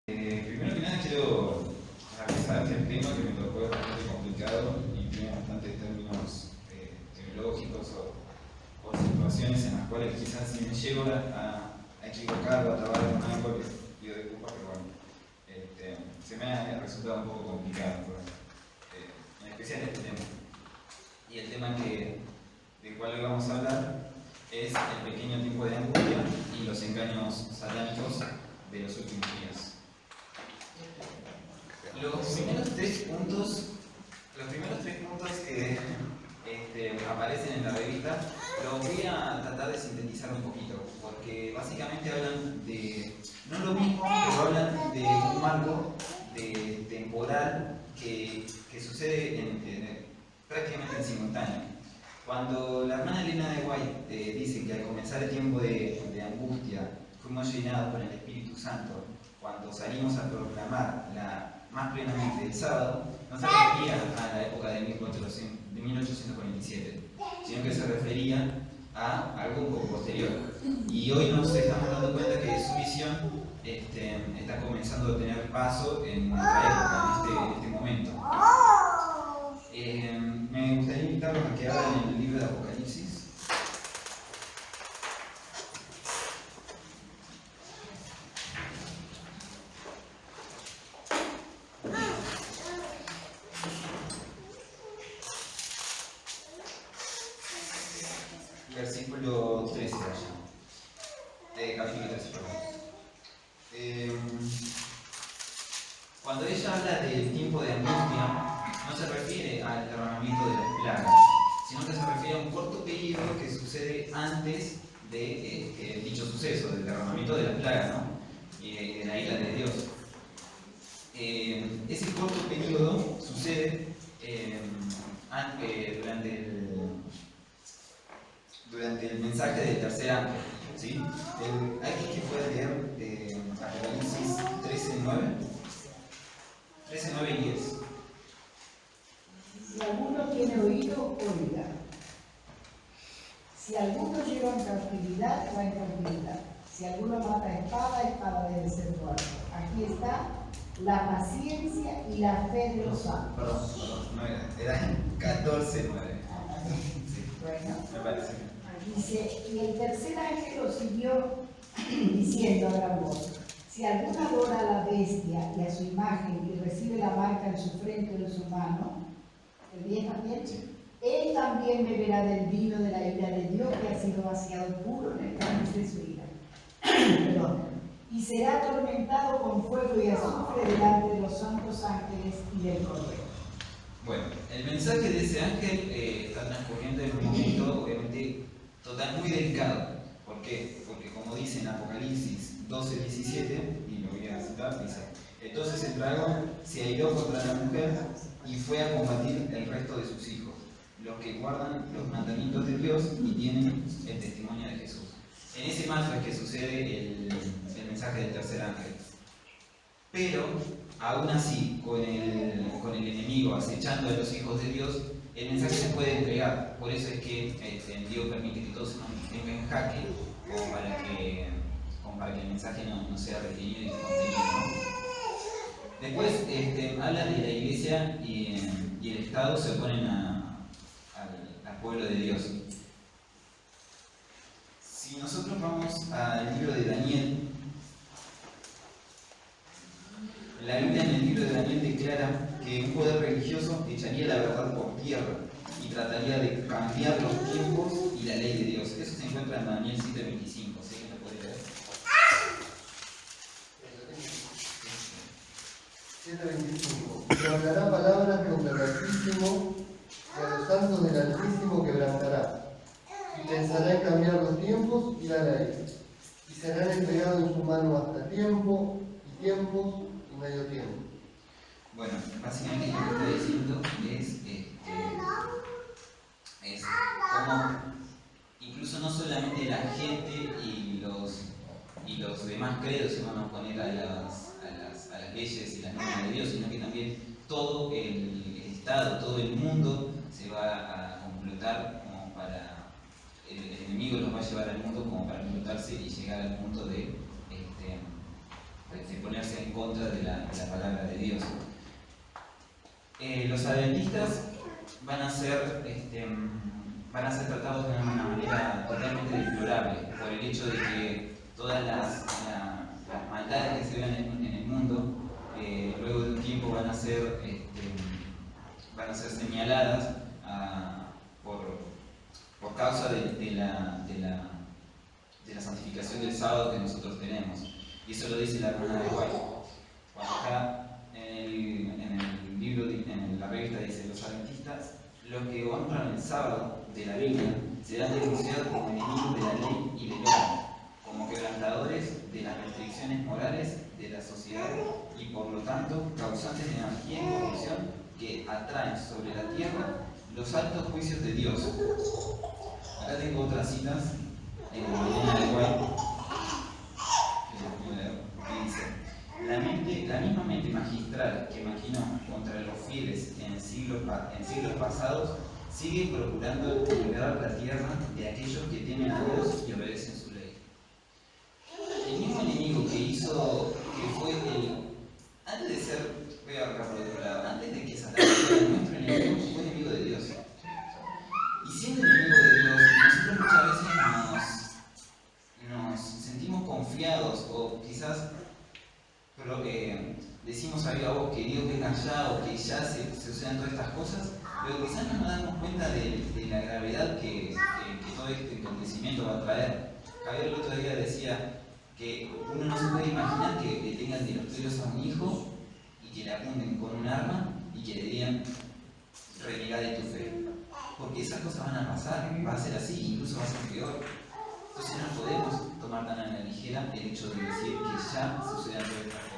Primero que nada quiero avisar que el tema que me tocó es bastante complicado y tiene bastantes términos teológicos o situaciones en las cuales quizás si me llego a equivocar o a trabar con algo, les pido disculpas, pero bueno, se me ha resultado un poco complicado, en especial este tema. Y el tema del cual hoy vamos a hablar es el pequeño tiempo de angustia y los engaños satánicos de los últimos días. Los primeros tres puntos que aparecen en la revista los voy a tratar de sintetizar un poquito, porque básicamente hablan de, no lo mismo, pero hablan de un marco temporal que sucede prácticamente en simultáneo. Cuando la hermana Elena de White dice que al comenzar el tiempo de angustia fuimos llenados por el Espíritu Santo, cuando salimos a proclamar más plenamente el sábado, no se refería a la época de 1847, sino que se refería a algo un poco posterior. Y hoy nos estamos dando cuenta que su visión está comenzando a tener paso en nuestra época, en este momento. Me gustaría invitarlos a que abran el libro de Apocalipsis. Versículo 13 allá. Capítulo 13, perdón. Cuando ella habla del tiempo de angustia, no se refiere al derramamiento de las plagas, sino que se refiere a un corto periodo que sucede antes de dicho suceso, del derramamiento de las plagas, ¿no? Y de la ira de Dios. Ese corto periodo sucede durante el mensaje del tercer ángel, ¿sí? ¿Alguien que pueda leer Apocalipsis 13:9 y 10? Si alguno tiene oído, oiga. Si alguno lleva en cautividad, va en cautividad. Si alguno mata a espada debe ser muerto. Aquí está la paciencia y la fe de los santos. Perdón, no era 14:9. Sí, Bueno, me parece. dice, y el tercer ángel lo siguió diciendo a gran voz: si alguno adora a la bestia y a su imagen y recibe la marca en su frente o en su mano, ¿el 10 también? Sí. Él también beberá del vino de la ira de Dios que ha sido vaciado puro en el cáliz de su ira. Perdón. Y será atormentado con fuego y azufre delante de los santos ángeles y del Cordero. Bueno, el mensaje de ese ángel está transcurriendo en un momento, obviamente, muy delicado. ¿Por qué? Porque como dice en Apocalipsis 12:17, y lo voy a citar, dice: entonces el dragón se airó contra la mujer y fue a combatir el resto de sus hijos, los que guardan los mandamientos de Dios y tienen el testimonio de Jesús. En ese marco es que sucede el mensaje del tercer ángel. Pero, aún así, con el enemigo acechando a los hijos de Dios, el mensaje se puede entregar. Por eso es que Dios permite que todo se mantenga en jaque, como para que el mensaje no sea retenido y contenido, ¿no? Después habla de la iglesia y el Estado se oponen al pueblo de Dios. Si nosotros vamos al libro de Daniel, la Biblia en el libro de Daniel declara que un poder religioso echaría la verdad por tierra y trataría de cambiar los tiempos y la ley de Dios. Eso se encuentra en Daniel 7:25. ¿Sí que lo puede leer? 7:25. Y hablará palabras contra el Altísimo y a los santos del Altísimo quebrantará. Y pensará en cambiar los tiempos y la ley. Y serán entregados en su mano hasta tiempo y tiempos y medio tiempo. Bueno, básicamente lo que está diciendo es como incluso no solamente la gente y los demás credos se van a oponer a las leyes y las normas de Dios, sino que también todo el Estado, todo el mundo se va a complotar como para... El enemigo los va a llevar al mundo como para complotarse y llegar al punto de ponerse en contra de la palabra de Dios. Los adventistas van a ser tratados de una manera totalmente deplorable por el hecho de que todas las maldades que se ven en el mundo, luego de un tiempo van a ser señaladas por causa de la santificación del sábado que nosotros tenemos. Y eso lo dice la hermana de White. Cuando acá en el libro, en la revista dice: los adventistas, los que honran el sábado de la Biblia, serán denunciados como enemigos de la ley y del orden, como quebrantadores de las restricciones morales de la sociedad y por lo tanto causantes de anarquía y corrupción que atraen sobre la tierra los altos juicios de Dios. Acá tengo otras citas en la de White, que dice: la misma mente magistral que maquinó contra los fieles en siglos pasados sigue procurando liberar la tierra de aquellos que temen a Dios y obedecen su ley. El mismo enemigo que fue antes de ser, voy a agarrar por otro lado, antes de que Satanás fuera nuestro enemigo, fue enemigo de Dios. Y siendo enemigo de Dios, nosotros muchas veces nos sentimos confiados, o quizás decimos a Dios que Dios venga allá, o que ya se sucedan todas estas cosas, pero quizás no nos damos cuenta de la gravedad que todo este acontecimiento va a traer. Javier el otro día decía que uno no se puede imaginar que le tengan de los pelos a un hijo y que le apunten con un arma y que le digan: renega de tu fe. Porque esas cosas van a pasar, va a ser así, incluso va a ser peor. Entonces no podemos tomar tan a la ligera el hecho de decir que ya sucedan todas estas cosas.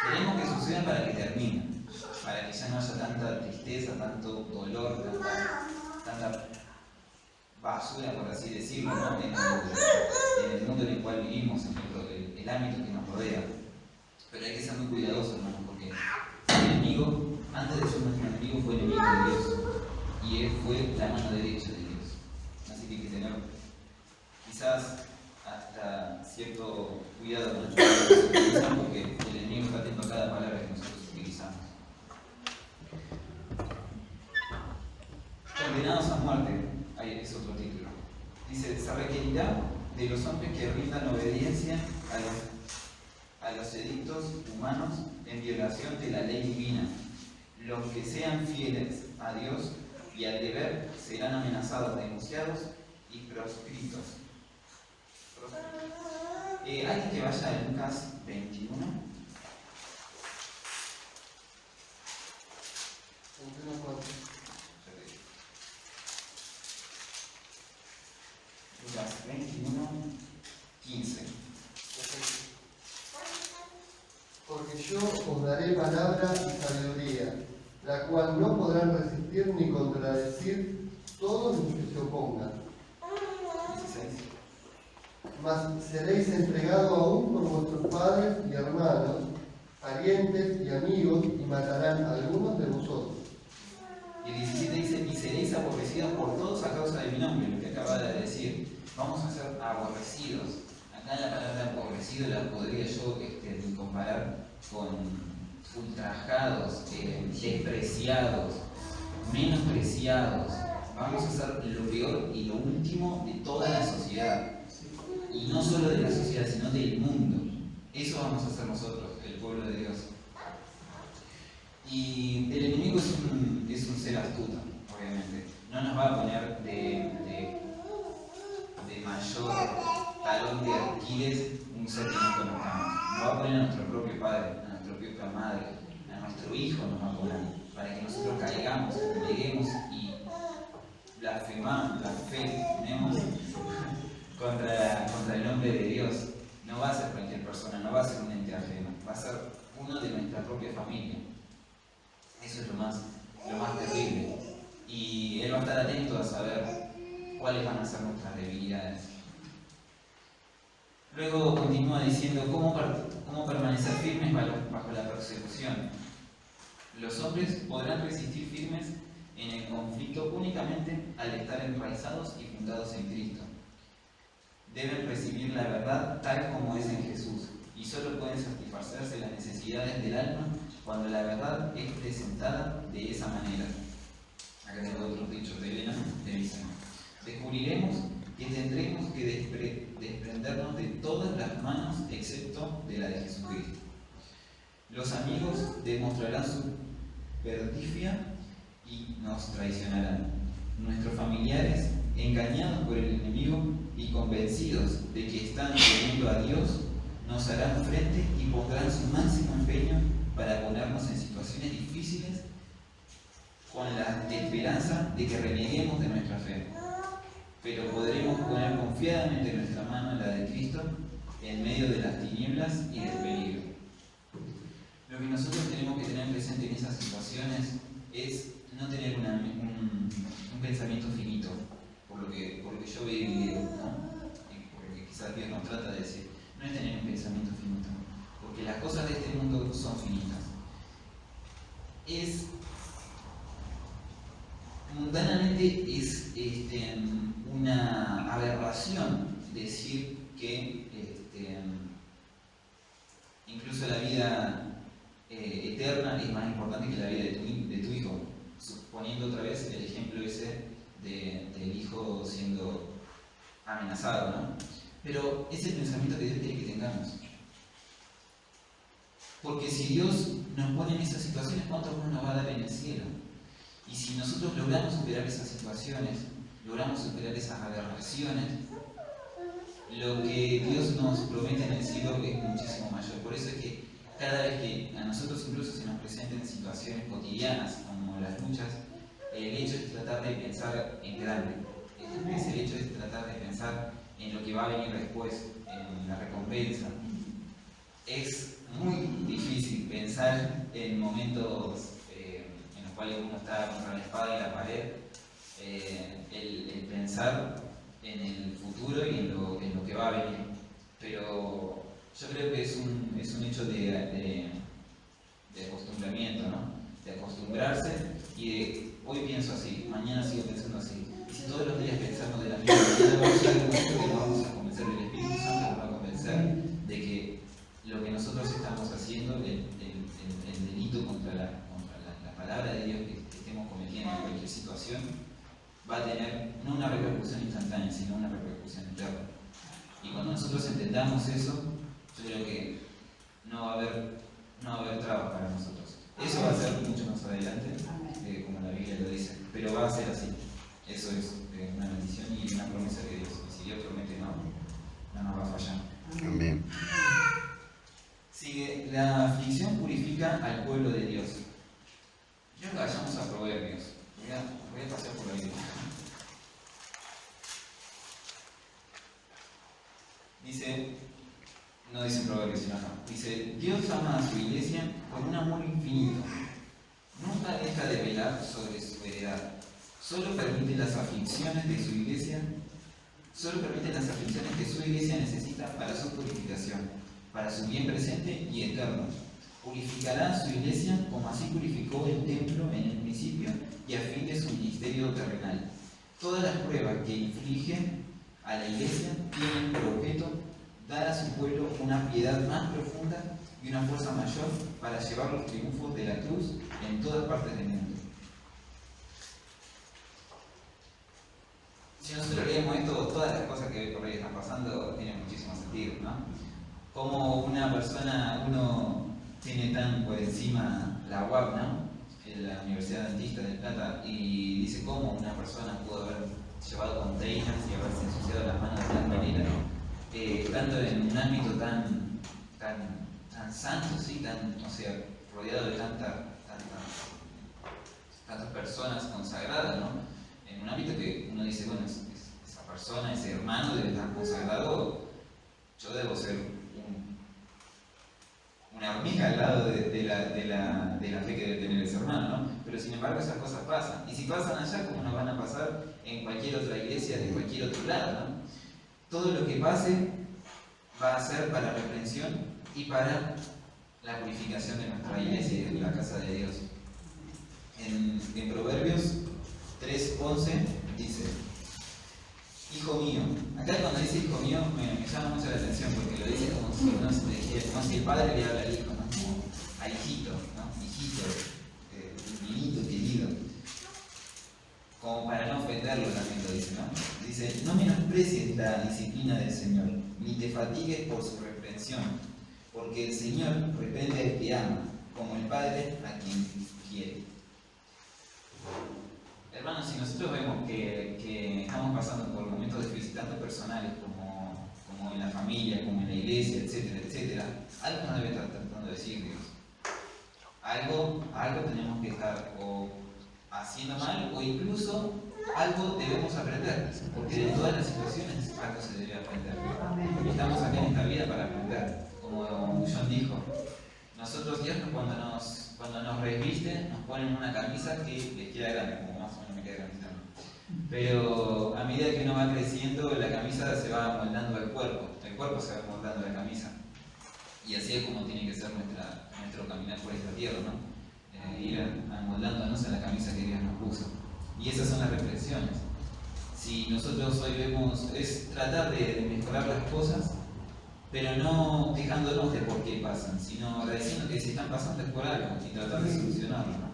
Queremos que sucedan para que terminen, para que ya no haya tanta tristeza, tanto dolor, tanta basura, por así decirlo, ¿no? en el mundo en el cual vivimos, en el ámbito que nos rodea. Pero hay que ser muy cuidadosos, hermanos, porque el enemigo, antes de ser nuestro enemigo, fue enemigo de Dios. Y él fue la mano derecha de Dios. Así que hay que tener quizás hasta cierto cuidado con las palabras que utilizamos, porque el enemigo está atento a cada palabra que nosotros utilizamos. Condenados a muerte, ahí es otro título. Dice: se requerirá de los hombres que rindan obediencia a los edictos humanos en violación de la ley divina. Los que sean fieles a Dios y al deber serán amenazados, denunciados y proscritos. Alguien que vaya a Lucas 21. Lucas 21, 15. Porque yo os daré palabra y sabiduría, la cual no podrán resistir ni contradecir todos los que se opongan. 16. Mas seréis entregados aún por vuestros padres y hermanos, parientes y amigos, y matarán a algunos de vosotros. Y el 17 dice: y seréis aborrecidos por todos a causa de mi nombre. Lo que acaba de decir, vamos a ser aborrecidos. Acá la palabra aborrecido la podría yo comparar con ultrajados, despreciados, menospreciados. Vamos a ser lo peor y lo último de toda la sociedad. Y no solo de la sociedad, sino del mundo. Eso vamos a hacer nosotros, el pueblo de Dios. Y el enemigo es un ser astuto, obviamente. No nos va a poner de mayor talón de Aquiles un ser que no conozcamos. Nos va a poner a nuestro propio padre, a nuestra propia madre, a nuestro hijo nos va a poner, para que nosotros caigamos, lleguemos y blasfemamos, blasfememos contra el nombre de Dios. No va a ser cualquier persona, no va a ser un ente ajeno, va a ser uno de nuestra propia familia. Eso es lo más terrible. Y Él va a estar atento a saber cuáles van a ser nuestras debilidades. Luego continúa diciendo cómo permanecer firmes bajo la persecución. Los hombres podrán resistir firmes en el conflicto únicamente al estar enraizados y fundados en Cristo. Deben recibir la verdad tal como es en Jesús y solo pueden satisfacerse las necesidades del alma cuando la verdad es presentada de esa manera. Acá tengo otros dichos de Elena, que dicen: descubriremos que tendremos que desprendernos de todas las manos excepto de la de Jesucristo. Los amigos demostrarán su perdicia y nos traicionarán. Nuestros familiares, engañados por el enemigo y convencidos de que están sirviendo a Dios, nos harán frente y pondrán su máximo empeño para ponernos en situaciones difíciles con la esperanza de que reneguemos de nuestra fe. Pero podremos poner confiadamente nuestra mano en la de Cristo en medio de las tinieblas y del peligro. Lo que nosotros tenemos que tener presente en esas situaciones es no tener un pensamiento finito, por lo que yo veo y leo, ¿no? Y por lo que quizás Dios nos trata de decir, no es tener un pensamiento finito, porque las cosas de este mundo son finitas. Mundanamente es una aberración decir que incluso la vida eterna es más importante que la vida de tu hijo, suponiendo otra vez el ejemplo ese del hijo siendo amenazado, ¿no? Pero es el pensamiento que Dios quiere que tengamos. Porque si Dios nos pone en esas situaciones, ¿cuánto más nos va a dar en el cielo? Y si nosotros logramos superar esas situaciones, logramos superar esas aberraciones, lo que Dios nos promete en el cielo es muchísimo mayor. Por eso es que cada vez que a nosotros incluso se nos presenten situaciones cotidianas como las luchas, el hecho es tratar de pensar en grande. El hecho es tratar de pensar en lo que va a venir después, en la recompensa. Es muy difícil pensar en momentos en los cuales uno está contra la espada y la pared, el pensar en el futuro y en lo que va a venir. Pero yo creo que es un hecho de acostumbramiento, ¿no? De acostumbrarse y de hoy pienso así, mañana sigo pensando así. Y si todos los días pensamos de la misma manera, va a llegar un momento que nos vamos a convencer, el Espíritu Santo nos va a convencer de que lo que nosotros estamos haciendo, el delito contra la palabra de Dios que estemos cometiendo en cualquier situación, va a tener no una repercusión instantánea, sino una repercusión eterna. Y cuando nosotros entendamos eso, yo creo que no va a haber trabas para nosotros. Eso va a ser mucho más adelante, como la Biblia lo dice, pero va a ser así. Eso es una bendición y una promesa de Dios. Y si Dios promete, no nos va a fallar. Amén. Sigue, la aflicción purifica al pueblo de Dios. Yo que vayamos a Proverbios. Voy a pasar por la Biblia. Dice, no dice Proverbios, sino dice: Dios ama a su iglesia con un amor infinito. Nunca deja de velar sobre su heredad. Solo permite las aflicciones que su iglesia necesita para su purificación, para su bien presente y eterno. Purificará su iglesia como así purificó el templo en el principio y a fin de su ministerio terrenal. Todas las pruebas que inflige a la iglesia tienen por objeto dar a su pueblo una piedad más profunda y una fuerza mayor para llevar los triunfos de la cruz en todas partes del mundo. Si nosotros leemos esto, todas las cosas que hoy por hoy están pasando tienen muchísimo sentido, ¿no? Como una persona, uno tiene tan por encima la UAP, ¿no? La Universidad Adventista del Plata, y dice cómo una persona pudo haber llevado containers y haberse ensuciado las manos de tal manera, tanto en un ámbito tan santo, ¿sí? Rodeado de tantas personas consagradas, ¿no? En un ámbito que uno dice, bueno, esa persona, ese hermano debe estar consagrado, yo debo ser una hormiga al lado de la fe que debe tener ese hermano, ¿no? Pero sin embargo esas cosas pasan. Y si pasan allá, como nos van a pasar en cualquier otra iglesia de cualquier otro lado, ¿no? Todo lo que pase va a ser para reprensión y para la purificación de nuestra iglesia y de la casa de Dios. En Proverbios 3:11 dice: hijo mío. Acá cuando dice hijo mío me llama mucho la atención porque lo dice como si uno se le dijera, como si el padre le habla al hijo, ¿no? Como a hijito, ¿no? Hijito, niñito querido. Como para no ofenderlo también lo dice, ¿no? Dice, no menosprecies la disciplina del Señor, ni te fatigues por su reprensión, porque el Señor reprende al que ama, como el Padre a quien quiere. Hermanos, si nosotros vemos que estamos pasando por momentos difíciles, tanto personales como en la familia, como en la iglesia, etcétera, etcétera, algo nos debe estar tratando de decir Dios. Algo tenemos que estar o haciendo mal, o incluso algo debemos aprender, porque de todas las situaciones algo se debe aprender. Porque estamos acá en esta vida para aprender. Como John dijo, nosotros Dios cuando nos reviste nos pone en una camisa que les queda grande, como más o menos me queda grande también. Pero a medida que uno va creciendo, la camisa se va amoldando al cuerpo, el cuerpo se va amoldando a la camisa. Y así es como tiene que ser nuestro caminar por esta tierra, ¿no? Ir amoldándonos a la camisa que Dios nos puso. Y esas son las reflexiones. Si nosotros hoy vemos, es tratar de mejorar las cosas, pero no quejándonos de por qué pasan, sino agradeciendo que si están pasando es por algo y tratar de solucionarlo, ¿no?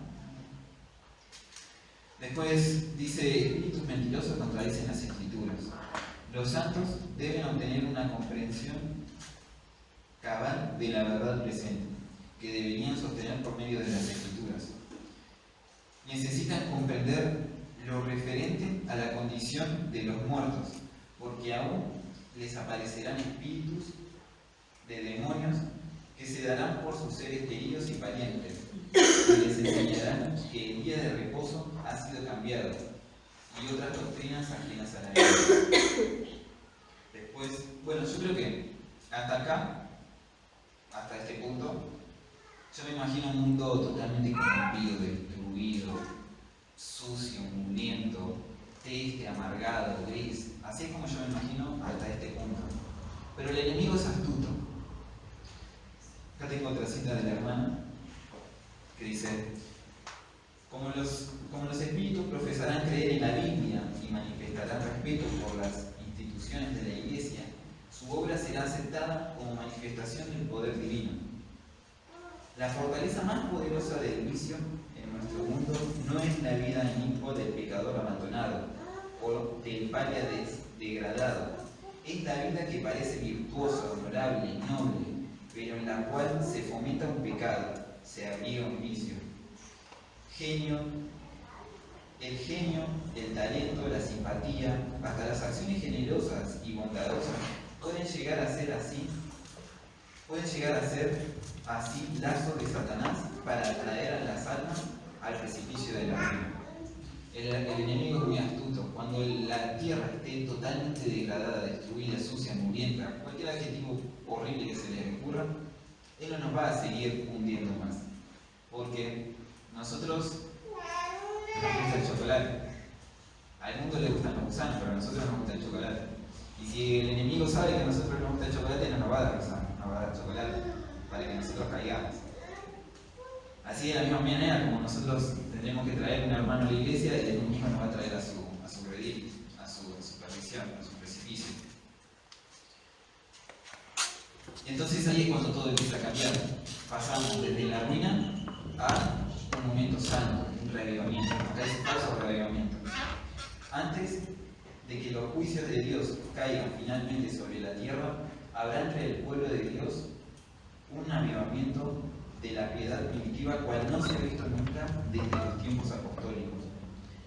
Después dice, espíritus mentirosos contradicen las escrituras. Los santos deben obtener una comprensión cabal de la verdad presente, que deberían sostener por medio de las escrituras. Necesitan comprender lo referente a la condición de los muertos, porque aún les aparecerán espíritus de demonios que se darán por sus seres queridos y parientes, y les enseñarán que el día de reposo ha sido cambiado, y otras doctrinas ajenas a la vida. Después, bueno, yo creo que hasta acá, hasta este punto, yo me imagino un mundo totalmente corrompido, destruido, sucio, mugriento, triste, amargado, gris. Así es como yo me imagino hasta este punto. Pero el enemigo es astuto. Acá tengo otra cita de la hermana que dice, como los espíritus profesarán creer en la Biblia y manifestarán respeto por las instituciones de la Iglesia, su obra será aceptada como manifestación del poder divino. La fortaleza más poderosa del vicio en nuestro mundo no es la vida inicua del pecador abandonado o del paria degradado. Es la vida que parece virtuosa, honorable, noble, pero en la cual se fomenta un pecado, se abriga un vicio. El genio, el talento, la simpatía, hasta las acciones generosas y bondadosas pueden llegar a ser así lazos de Satanás para atraer a las almas al precipicio de la ruina. El enemigo es muy astuto. Cuando la tierra esté totalmente degradada, destruida, sucia, mugrienta, cualquier adjetivo horrible que se les ocurra, él no nos va a seguir hundiendo más. Porque nosotros nos gusta el chocolate. Al mundo le gustan los gusanos, pero a nosotros nos gusta el chocolate. Y si el enemigo sabe que a nosotros nos gusta el chocolate, no nos va a dar gusano, nos va a dar chocolate para que nosotros caigamos. Así de la misma manera como nosotros tendremos que traer un hermano a la iglesia, el enemigo nos va a traer a su redil, a su perdición, a su precipicio. Y entonces ahí es cuando todo empieza a cambiar. Pasamos desde la ruina a un momento santo, un reavivamiento. Acá es falso reavivamiento. Antes de que los juicios de Dios caigan finalmente sobre la tierra, habrá entre el pueblo de Dios un avivamiento de la piedad primitiva, cual no se ha visto nunca desde los tiempos apostólicos.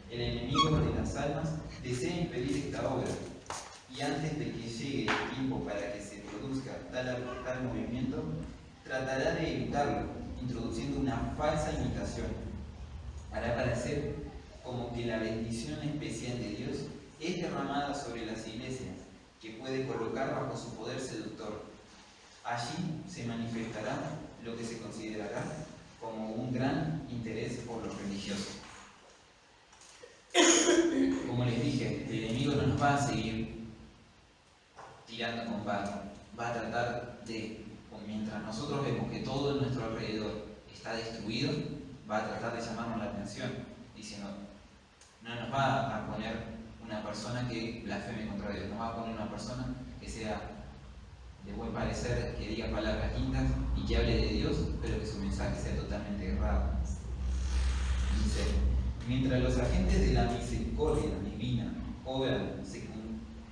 El enemigo de las almas desea impedir esta obra, y antes de que llegue el tiempo para que se produzca tal movimiento, tratará de evitarlo, introduciendo una falsa imitación. Hará parecer como que la bendición especial de Dios es derramada sobre las iglesias, que puede colocar bajo su poder seductor. Allí se manifestará lo que se considerará como un gran interés por lo religioso. Como les dije, el enemigo no nos va a seguir tirando con barro, va a tratar de, mientras nosotros vemos que todo en nuestro alrededor está destruido, va a tratar de llamarnos la atención, diciendo, no nos va a poner una persona que blasfeme contra Dios, no va a poner una persona que sea de buen parecer, que diga palabras lindas y que hable de Dios, pero que su mensaje sea totalmente errado. Dice, mientras los agentes de la misericordia divina obran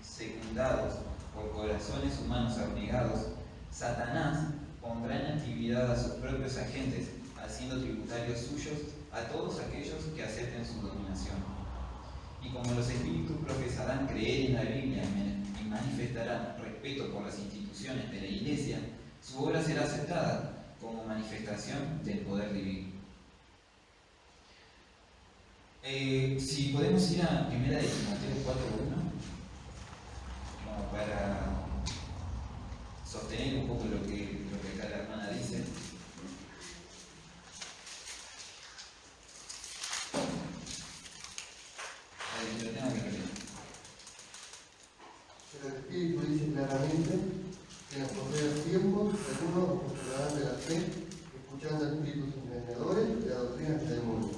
secundados por corazones humanos abnegados, Satanás pondrá en actividad a sus propios agentes, haciendo tributarios suyos a todos aquellos que acepten su dominación. Y como los espíritus profesarán creer en la Biblia y manifestarán respeto por las instituciones de la Iglesia, su obra será aceptada como manifestación del poder divino. Si podemos ir a 1 Timoteo 4:1, como para sostener un poco lo que acá la hermana dice. Pero el Espíritu dice claramente que en los posteriores tiempos algunos postularan de la fe, escuchando a espíritus engañadores de la doctrina de demonios.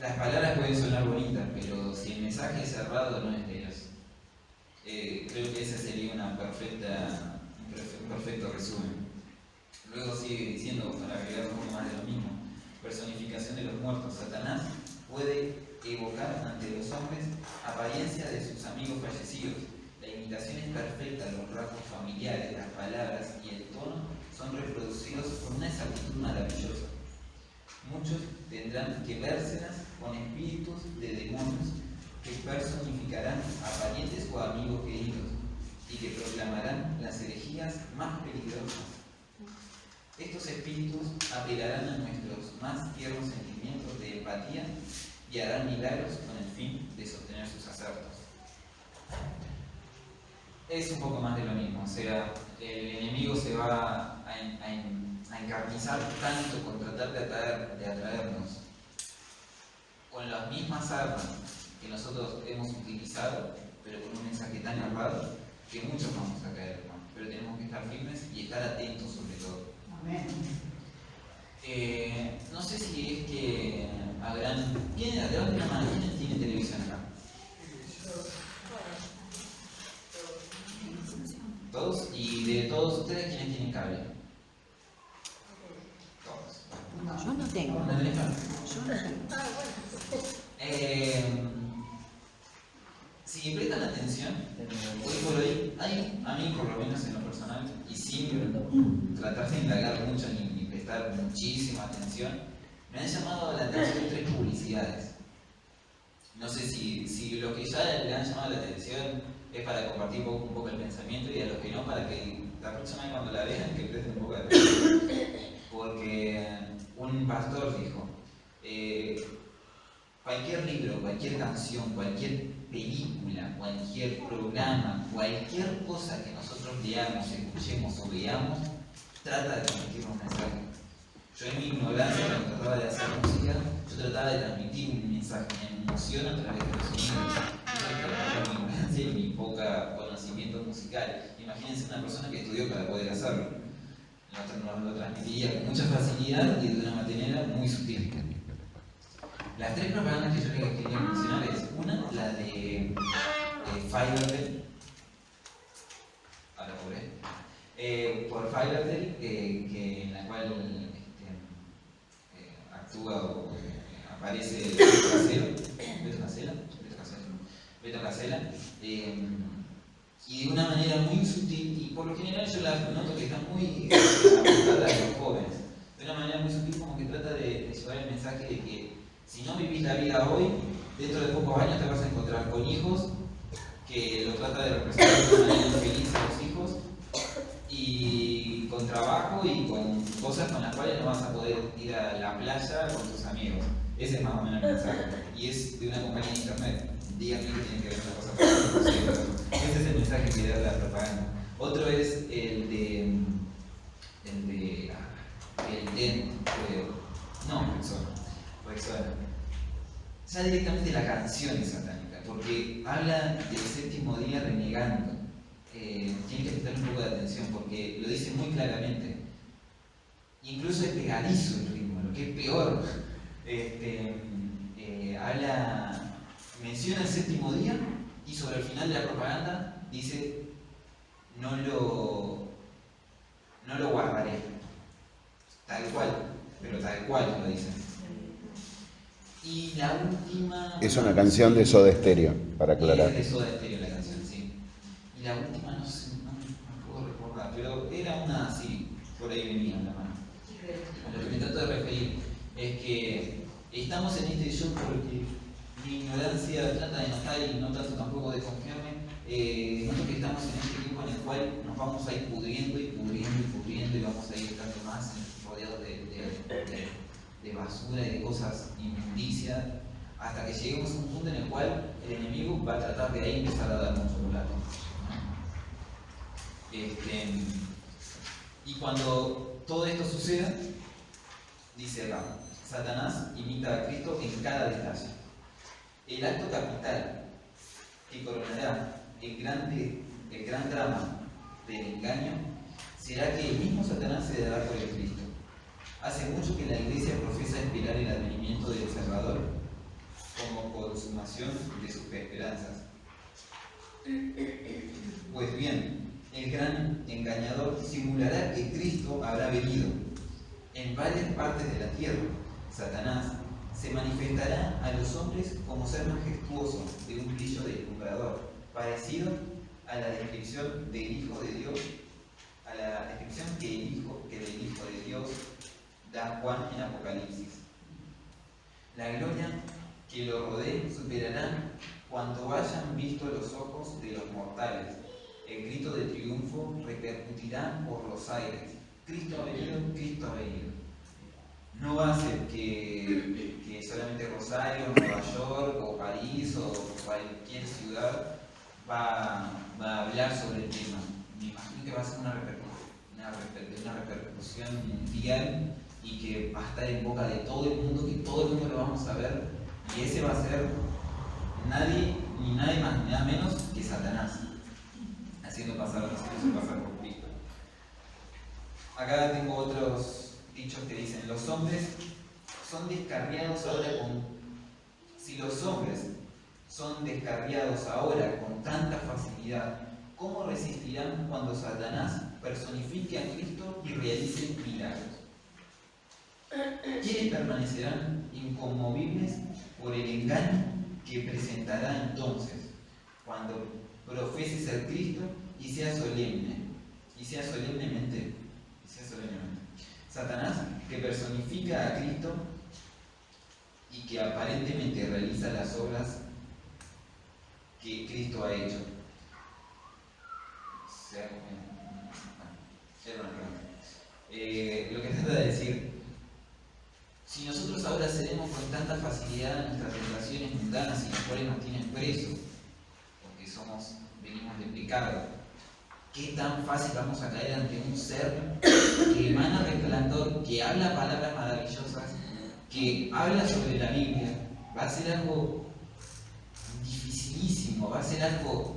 Las palabras pueden sonar bonitas, pero si el mensaje es cerrado, no es de Dios. Creo que ese sería un perfecto resumen. Luego sigue diciendo, para agregar un poco más de lo mismo, personificación de los muertos. Satanás puede evocar ante los hombres apariencia de sus amigos fallecidos. La imitación es perfecta, los rasgos familiares, las palabras y el tono son reproducidos con una exactitud maravillosa. Muchos tendrán que vérselas con espíritus de demonios que personificarán a parientes o amigos queridos y que proclamarán las herejías más peligrosas. Estos espíritus apelarán a nuestros más tiernos sentimientos de empatía y harán milagros con el fin de sostener sus acertos. Es un poco más de lo mismo, o sea, el enemigo se va a encarnizar tanto con tratar de atraernos con las mismas armas que nosotros hemos utilizado, pero con un mensaje tan errado, que muchos vamos a caer, hermano. Pero tenemos que estar firmes y estar atentos sobre todo. Amén. No sé si es que habrán... ¿Quién tiene televisión acá? ¿Todos? ¿Y de todos ustedes quiénes tienen cable? Todos. Yo no tengo. ¿No tenés cable? Yo no tengo. Si prestan atención, hoy por hoy, a mí por lo menos en lo personal, y sin tratar de indagar mucho ni prestar muchísima atención, me han llamado la atención 3 publicidades. No sé si los que ya le han llamado la atención es para compartir un poco el pensamiento, y a los que no, para que la próxima vez cuando la vean que presten un poco de atención. Porque un pastor dijo, cualquier libro, cualquier canción, cualquier película, cualquier programa, cualquier cosa que nosotros leamos, escuchemos o veamos, trata de transmitir un mensaje. Yo en mi ignorancia, cuando trataba de hacer música, yo trataba de transmitir un mensaje, una emoción a través de los sonidos. Yo mi ignorancia y mi poca conocimiento musical. Imagínense una persona que estudió para poder hacerlo. Lo transmitiría con mucha facilidad y de una manera muy sutil. Las 3 propagandas que yo les quería mencionar es una, la de Fivertel, ahora por Fivertel, en la cual actúa o aparece Beto Casella, y de una manera muy sutil, y por lo general yo las noto que están muy apuntadas a los jóvenes, de una manera muy sutil, como que trata de llevar el mensaje de que si no vivís la vida hoy, dentro de pocos años te vas a encontrar con hijos que lo trata de representar de una manera infeliz a los hijos, y con trabajo y con cosas con las cuales no vas a poder ir a la playa con tus amigos. Ese es más o menos el mensaje. Y es de una compañía de internet. Díganme que tiene que ver una cosa con ese es el mensaje que da la propaganda. Otro es el de creo. No, Rexona. Ya directamente la canción es satánica, porque habla del 7º día renegando. Tiene que prestar un poco de atención porque lo dice muy claramente. Incluso es pegadizo el ritmo, lo que es peor. menciona el séptimo día y sobre el final de la propaganda dice, no lo guardaré. Tal cual, pero tal cual lo dice. Y la última... Es una canción de Soda Stereo, para aclarar. Es de Soda Stereo la canción, sí. Y la última no sé, no puedo recordar, pero era una así, por ahí venía en la mano. A lo que me trato de referir es que estamos en este yo porque mi ignorancia trata de notar y no trato tampoco de confiarme. Noto que estamos en este tiempo en el cual nos vamos a ir pudriendo y pudriendo y pudriendo y vamos a ir estando más rodeados de basura y de cosas inmundicias hasta que lleguemos a un punto en el cual el enemigo va a tratar de ahí empezar a dar mucho chocolate. Y cuando todo esto suceda, dice acá, Satanás imita a Cristo en cada detalle. El acto capital que coronará el gran drama del engaño será que el mismo Satanás se dará por el Cristo. Hace mucho que la Iglesia profesa esperar el advenimiento del Salvador como consumación de sus esperanzas. Pues bien, el gran engañador simulará que Cristo habrá venido. En varias partes de la tierra, Satanás se manifestará a los hombres como ser majestuoso de un brillo deslumbrador, parecido a la descripción del Hijo de Dios, a la descripción que del Hijo de Dios da Juan en Apocalipsis. La gloria que lo rodee superará cuanto hayan visto los ojos de los mortales. El grito de triunfo repercutirá por los aires. Cristo ha venido, Cristo ha venido. No va a ser que solamente Rosario, Nueva York o París o cualquier ciudad va a hablar sobre el tema. Me imagino que va a ser una repercusión mundial y que va a estar en boca de todo el mundo, que todo el mundo lo vamos a ver, y ese va a ser nadie más ni nada menos que Satanás, haciendo pasar por Cristo. Acá tengo otros dichos que dicen, los hombres son descarriados ahora si los hombres son descarriados ahora con tanta facilidad, ¿cómo resistirán cuando Satanás personifique a Cristo y realice milagros? ¿Quiénes permanecerán inconmovibles por el engaño que presentará entonces, cuando profese ser Cristo y sea solemnemente? Satanás, que personifica a Cristo y que aparentemente realiza las obras que Cristo ha hecho. Lo que trata de decir, si nosotros ahora cedemos con tanta facilidad a nuestras tentaciones mundanas y las cuales nos tienen presos, porque venimos de pecado, ¿qué tan fácil vamos a caer ante un ser que emana resplandor, que habla palabras maravillosas, que habla sobre la Biblia? Va a ser algo dificilísimo, va a ser algo,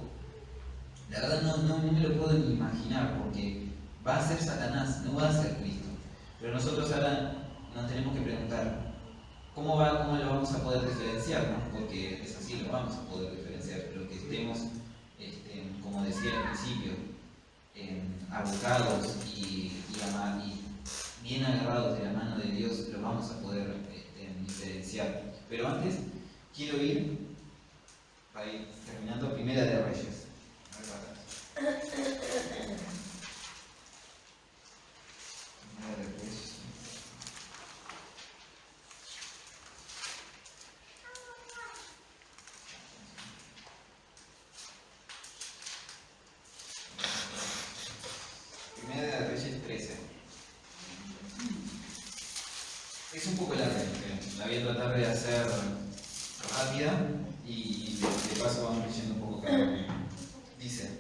la verdad no me lo puedo ni imaginar, porque va a ser Satanás, no va a ser Cristo. Pero nosotros ahora nos tenemos que preguntar, ¿cómo lo vamos a poder diferenciar? ¿No? Porque es así, lo vamos a poder diferenciar, pero que estemos, como decía al principio, abocados y bien agarrados de la mano de Dios, lo vamos a poder diferenciar. Pero antes, quiero ir, para ir terminando, Primera de Reyes. Primera de Reyes. Primera de Reyes 13. Es un poco larga, la voy a tratar de hacer rápida y de paso vamos leyendo un poco cada uno. Dice,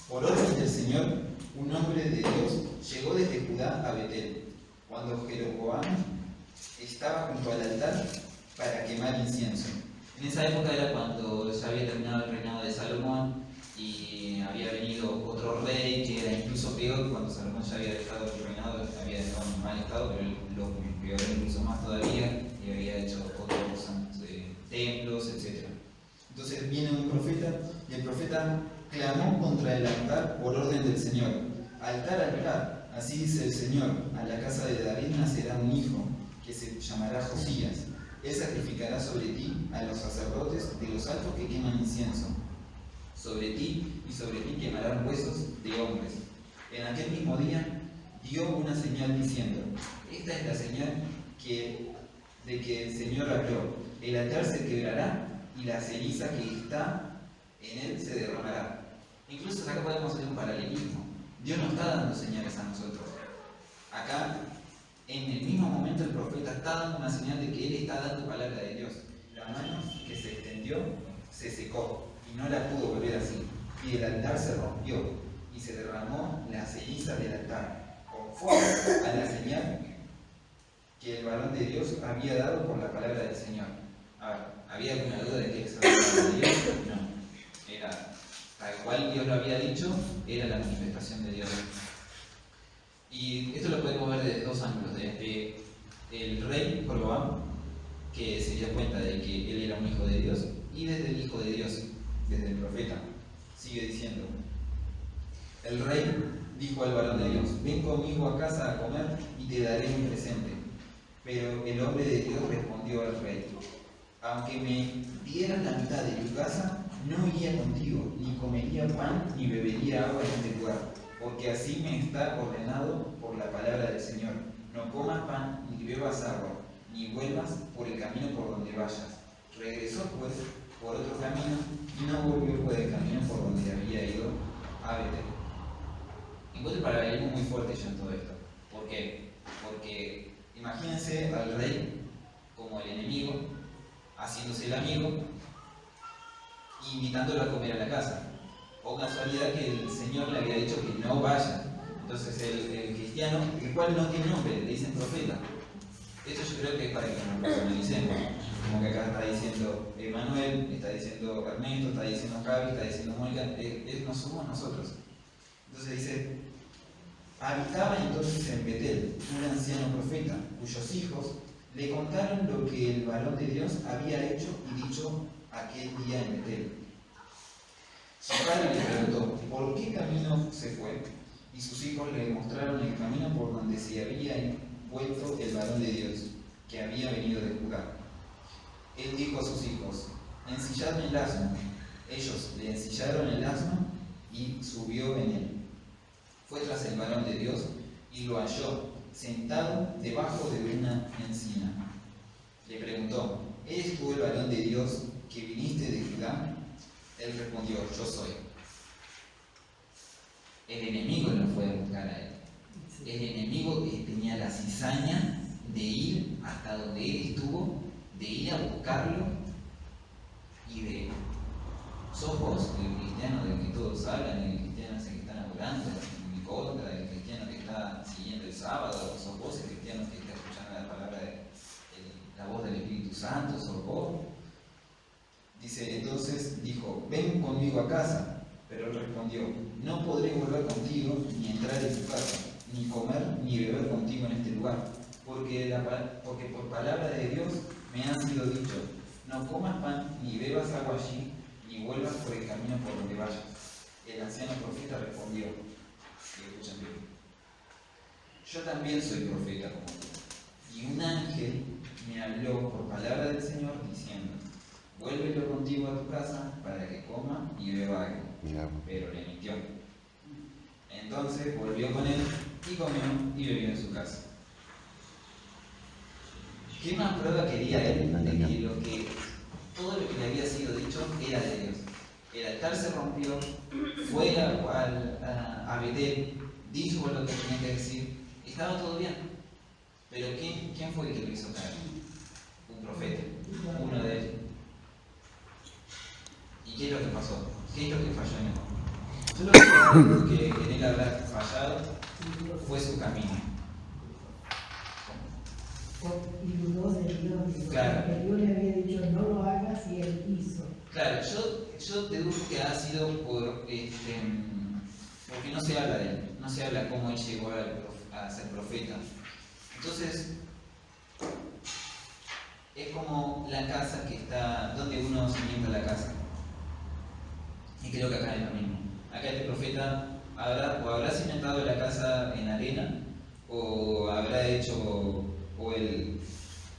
por orden del Señor, un hombre de Dios llegó desde Judá a Betel, cuando Jeroboam estaba junto al altar para quemar incienso. En esa época era cuando ya había terminado el reinado de Salomón y había venido otro rey que era incluso peor. Cuando Salomón ya había dejado el reinado, había dejado en mal estado, pero lo empeoró incluso más todavía y había hecho otra cosa templos, etc. Entonces viene un profeta y el profeta clamó contra el altar por orden del Señor. Altar, altar, así dice el Señor, a la casa de David nacerá un hijo que se llamará Josías. Él sacrificará sobre ti a los sacerdotes de los altos que queman incienso. Sobre ti y sobre ti quemarán huesos de hombres. En aquel mismo día dio una señal diciendo: esta es la señal de que el Señor habló. El altar se quebrará y la ceniza que está en él se derramará. Incluso acá podemos hacer un paralelismo. Dios nos está dando señales a nosotros. Acá, en el mismo momento, el profeta está dando una señal de que él está dando palabra de Dios. La mano que se extendió se secó y no la pudo volver así. Y el altar se rompió y se derramó la ceniza del altar, conforme a la señal que el varón de Dios había dado por la palabra del Señor. A ver, ¿había alguna duda de que esa era la palabra de Dios? No. Era tal cual Dios lo había dicho, era la manifestación de Dios. Y esto lo podemos ver desde dos ángulos: desde el rey Jeroboam, que se dio cuenta de que él era un hijo de Dios, y desde el hijo de Dios, desde el profeta. Sigue diciendo: el rey dijo al varón de Dios: ven conmigo a casa a comer y te daré un presente. Pero el hombre de Dios respondió al rey: aunque me dieran la mitad de tu casa, no iría contigo, ni comería pan, ni bebería agua en este lugar, porque así me está ordenado por la palabra del Señor: no comas pan, ni bebas agua, ni vuelvas por el camino por donde vayas. Regresó pues por otro camino, y no volvió por el camino por donde había ido a Betel. Encuentro un paralelismo muy fuerte yo en todo esto. ¿Por qué? Porque imagínense al rey como el enemigo, haciéndose el amigo, invitándolo a comer a la casa. O casualidad que el Señor le había dicho que no vaya. Entonces el cristiano, el cual no tiene nombre, le dicen profeta. Esto yo creo que es para que nos personalicemos. Como que acá está diciendo Emanuel, está diciendo Ernesto, está diciendo Javi, está diciendo Mónica, no somos nosotros. Entonces dice: habitaba entonces en Betel un anciano profeta, cuyos hijos le contaron lo que el varón de Dios había hecho y dicho aquel día en Betel. Su padre le preguntó: ¿por qué camino se fue? Y sus hijos le mostraron el camino por donde se había vuelto el varón de Dios, que había venido de Judá. Él dijo a sus hijos: ensilladme el asno. Ellos le ensillaron el asno y subió en él. Fue tras el varón de Dios y lo halló sentado debajo de una encina. Le preguntó: ¿eres tú el varón de Dios que viniste de Judá? Él respondió: yo soy. El enemigo no fue a buscar a él. El enemigo tenía la cizaña de ir hasta donde él estuvo, de ir a buscarlo y de: sos vos, el cristiano del que todos hablan, el cristiano ese que están adorando en mi contra, el cristiano que está siguiendo el sábado, sos vos el cristiano que está escuchando la palabra la voz del Espíritu Santo, sos vos. Dice, entonces dijo: ven conmigo a casa. Pero él respondió: no podré volver contigo, ni entrar en tu casa, ni comer, ni beber contigo en este lugar, porque por palabra de Dios me ha sido dicho: no comas pan, ni bebas agua allí, ni vuelvas por el camino por donde vayas. El anciano profeta respondió, y escuchen bien: yo también soy profeta como tú, y un ángel me habló por palabra del Señor diciendo: vuélvelo contigo a tu casa para que coma y beba algo. Pero le mintió. Entonces volvió con él y comió y bebió en su casa. ¿Qué más prueba quería él de que todo lo que le había sido dicho era de Dios? El altar se rompió, fue a Betel, dijo lo que tenía que decir, estaba todo bien. Pero ¿quién fue el que lo hizo caer? Un profeta, uno de ellos. ¿Y qué es lo que pasó? ¿Qué es lo que falló en él? Yo lo que creo que en él habrá fallado fue su camino. Y dudó de Dios. Claro. Porque Dios le había dicho: no lo hagas, y él hizo. Claro, yo deduzco que ha sido porque no se habla de él, no se habla cómo él llegó a ser profeta. Entonces, es como la casa que está, donde uno cimienta la casa. Y creo que acá es lo mismo. Acá este profeta habrá cimentado la casa en arena, o habrá hecho, o el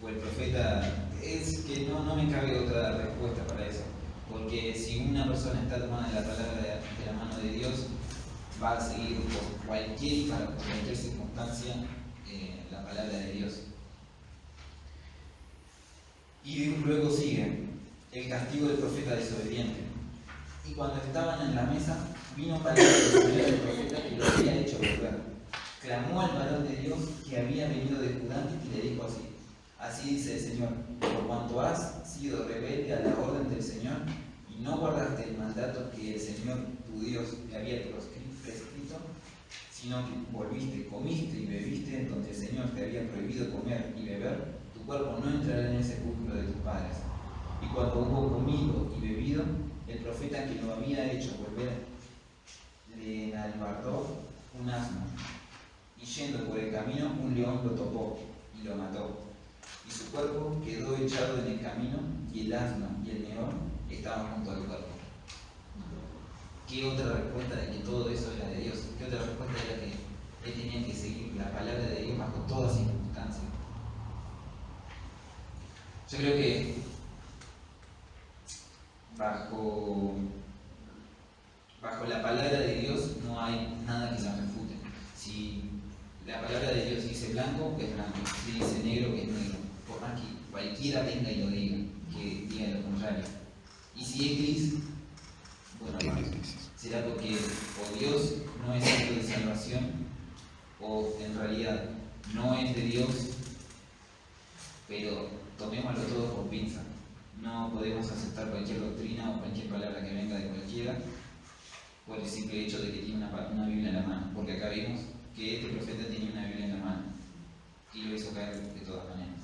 profeta, es que no me cabe otra respuesta para eso. Porque si una persona está tomada de la palabra de la mano de Dios, va a seguir por cualquier circunstancia la palabra de Dios. Y luego sigue el castigo del profeta desobediente. Y cuando estaban en la mesa, vino palabra del profeta que lo había hecho volver. Clamó al varón de Dios que había venido de Judá y le dijo así: así dice el Señor, por cuanto has sido rebelde a la orden del Señor y no guardaste el mandato que el Señor tu Dios te había prescrito, sino que volviste, comiste y bebiste en donde el Señor te había prohibido comer y beber, tu cuerpo no entrará en el sepulcro de tus padres. Y cuando hubo comido y bebido, el profeta que lo había hecho volver le enalbardó un asno, y yendo por el camino un león lo topó y lo mató. Y su cuerpo quedó echado en el camino, y el asno y el león estaban junto al cuerpo. ¿Qué otra respuesta de que todo eso era de Dios? ¿Qué otra respuesta era que él tenía que seguir la palabra de Dios bajo todas circunstancias? Yo creo que bajo la palabra de Dios no hay nada que la refute. Si la palabra de Dios dice blanco, es blanco. Si dice negro, es negro. Por más que cualquiera venga y lo diga, que diga lo contrario. Y si es gris, bueno, más. Será porque o Dios no es acto de salvación, o en realidad no es de Dios, pero tomémoslo todo con pinza. No podemos aceptar cualquier doctrina o cualquier palabra que venga de cualquiera por el simple hecho de que tiene una Biblia en la mano, porque acá vimos que este profeta tenía una Biblia en la mano y lo hizo caer de todas maneras.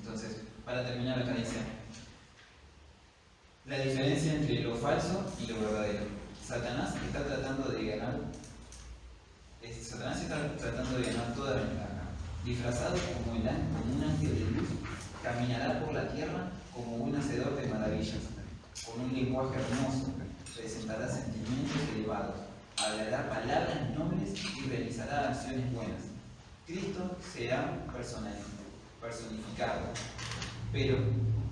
Entonces, para terminar acá dice la diferencia entre lo falso y lo verdadero. Satanás está tratando de ganar toda ventaja. Disfrazado como un ángel de luz, caminará por la tierra como un hacedor de maravillas. Con un lenguaje hermoso, presentará sentimientos elevados, hablará palabras nobles y realizará acciones buenas. Cristo será personificado, pero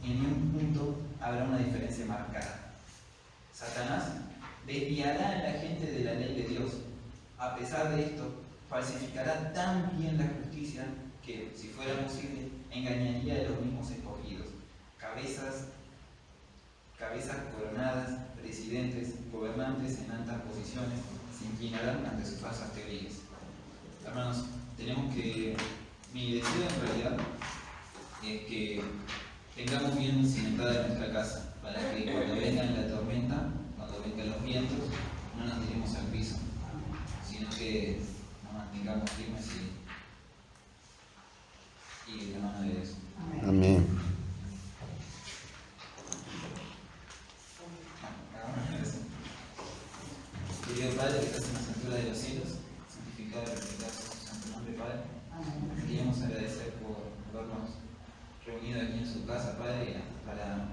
en un punto habrá una diferencia marcada. Satanás desviará a la gente de la ley de Dios. A pesar de esto, falsificará tan bien la justicia que, si fuera posible, engañaría a los mismos escogidos. Cabezas coronadas, presidentes, gobernantes en altas posiciones, se inclinarán ante sus falsas teorías. Hermanos, mi deseo en realidad es que tengamos bien cimentada nuestra casa, para que cuando venga la tormenta, cuando vengan los vientos, no nos tiremos al piso, sino que nos mantengamos firmes y de la mano de Dios. Amén. Querido Padre, que estás en las alturas de los cielos, santificado y respetado sea tu santo nombre, Padre. Queríamos agradecer por habernos reunido aquí en su casa, Padre, para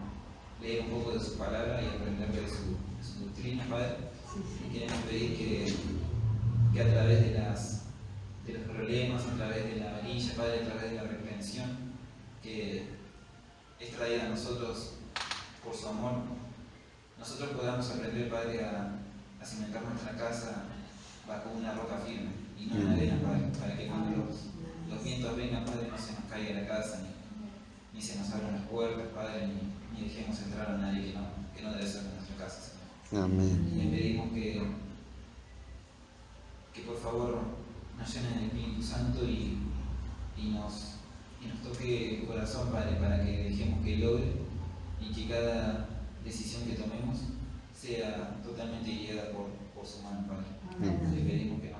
leer un poco de su palabra y aprender de su doctrina, Padre. Y queremos pedir que a través de los problemas, a través de la varilla, Padre, a través de la reprensión que es traída a nosotros por su amor, nosotros podamos aprender, Padre, a cimentar nuestra casa bajo una roca firme y no en arena, Padre, para que cuando los vientos vengan, Padre, no se nos caiga la casa, ni se nos abran las puertas, Padre, ni dejemos entrar a nadie que no debe ser de nuestra casa, Señor. Amén. Y le pedimos que por favor nos llenen del Espíritu Santo y nos toque el corazón, Padre, para que dejemos que logre y que cada decisión que tomemos sea totalmente guiada por su mano, Padre. Le pedimos que